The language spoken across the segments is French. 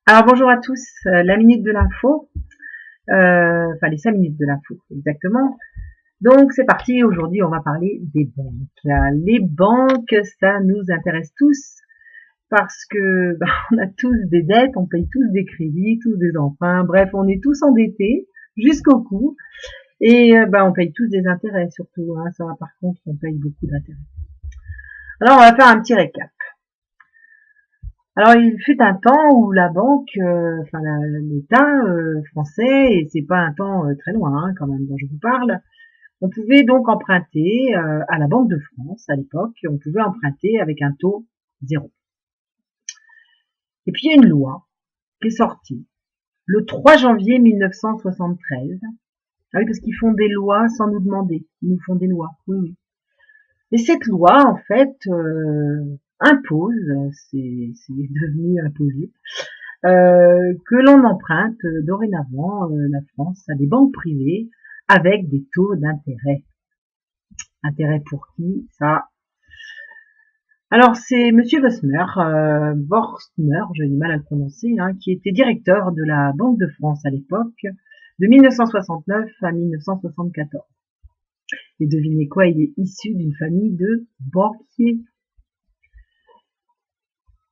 Alors bonjour à tous, la minute de l'info, enfin les 5 minutes de l'info exactement. Donc c'est parti, aujourd'hui on va parler des banques. Les banques, ça nous intéresse tous parce que on a tous des dettes, on paye tous des crédits, tous des emprunts, bref on est tous endettés jusqu'au cou et on paye tous des intérêts surtout, hein, ça par contre on paye beaucoup d'intérêts. Alors on va faire un petit récap. Alors il fut un temps où la banque, l'État français, et c'est pas un temps très loin hein, quand même dont je vous parle, on pouvait donc emprunter à la Banque de France à l'époque, on pouvait emprunter avec un taux zéro. Et puis il y a une loi qui est sortie le 3 janvier 1973. Ah oui, parce qu'ils font des lois sans nous demander, ils nous font des lois, oui, oui. Et cette loi, en fait, impose, c'est devenu imposé, que l'on emprunte dorénavant la France à des banques privées avec des taux d'intérêt. Intérêt pour qui ça? Alors c'est Monsieur Vorstmer, j'ai du mal à le prononcer, hein, qui était directeur de la Banque de France à l'époque, de 1969 à 1974. Et devinez quoi, il est issu d'une famille de banquiers.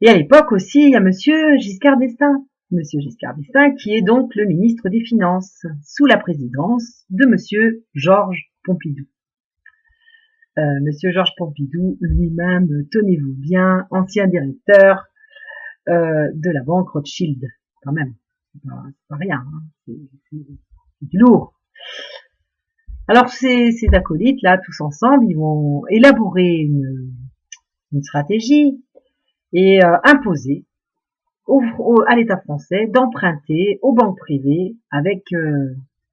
Et à l'époque aussi, il y a Monsieur Giscard d'Estaing. Monsieur Giscard d'Estaing, qui est donc le ministre des Finances, sous la présidence de Monsieur Georges Pompidou. Monsieur Georges Pompidou, lui-même, tenez-vous bien, ancien directeur de la banque Rothschild, quand même. C'est pas rien, hein. C'est du lourd. Alors ces acolytes là, tous ensemble, ils vont élaborer une stratégie et imposer à l'État français d'emprunter aux banques privées avec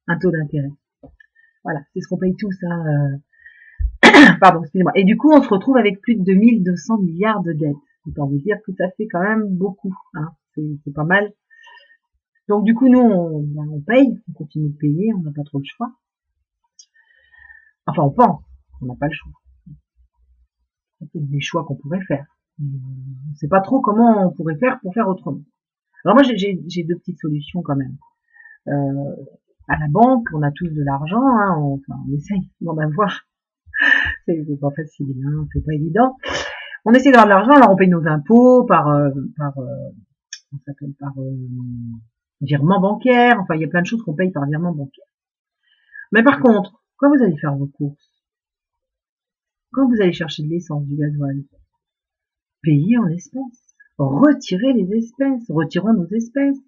un taux d'intérêt. Voilà, c'est ce qu'on paye tous. Hein, pardon, excusez-moi. Et du coup, on se retrouve avec plus de 2200 milliards de dettes. Autant vous dire que ça fait quand même beaucoup. Hein, c'est pas mal. Donc du coup, nous, on paye, on continue de payer, on n'a pas trop le choix. Enfin, on pense, on n'a pas le choix. C'est peut-être des choix qu'on pourrait faire. On ne sait pas trop comment on pourrait faire pour faire autrement. Alors moi, j'ai deux petites solutions quand même. À la banque, on a tous de l'argent, hein, on essaye d'en avoir. C'est pas facile, hein, c'est pas évident. On essaie d'avoir de l'argent, alors on paye nos impôts on s'appelle par virement bancaire. Enfin, il y a plein de choses qu'on paye par virement bancaire. Mais par contre, quand vous allez faire vos courses, quand vous allez chercher de l'essence, du gasoil, payez en espèces. Retirez les espèces, retirons nos espèces.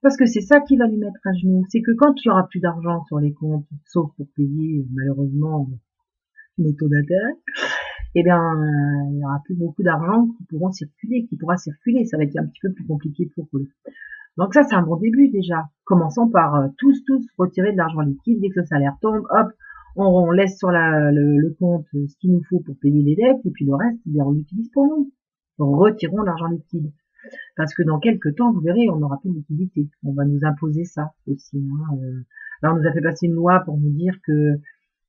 Parce que c'est ça qui va lui mettre à genoux. C'est que quand il y aura plus d'argent sur les comptes, sauf pour payer malheureusement nos taux d'intérêt, eh bien, il n'y aura plus beaucoup d'argent qui pourra circuler. Ça va être un petit peu plus compliqué pour eux. Donc ça, c'est un bon début déjà. Commençons par tous retirer de l'argent liquide. Dès que le salaire tombe, hop, on laisse sur le compte ce qu'il nous faut pour payer les dettes, et puis le reste, on l'utilise pour nous. Retirons l'argent liquide. Parce que dans quelques temps, vous verrez, on n'aura plus de liquidité. On va nous imposer ça aussi. Hein. Là, on nous a fait passer une loi pour nous dire que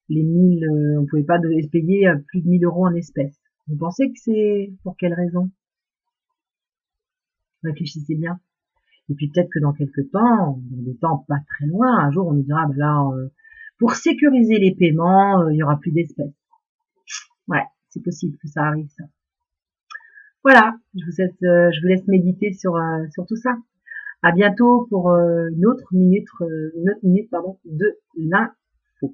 les 1000, on pouvait pas payer plus de 1000 euros en espèces. Vous pensez que c'est pour quelle raison? Réfléchissez bien. Et puis peut-être que dans quelques temps, dans des temps pas très loin, un jour on nous dira, pour sécuriser les paiements, il y aura plus d'espèces. Ouais, c'est possible que ça arrive ça. Voilà, je vous laisse méditer sur tout ça. À bientôt pour une autre minute, de l'info.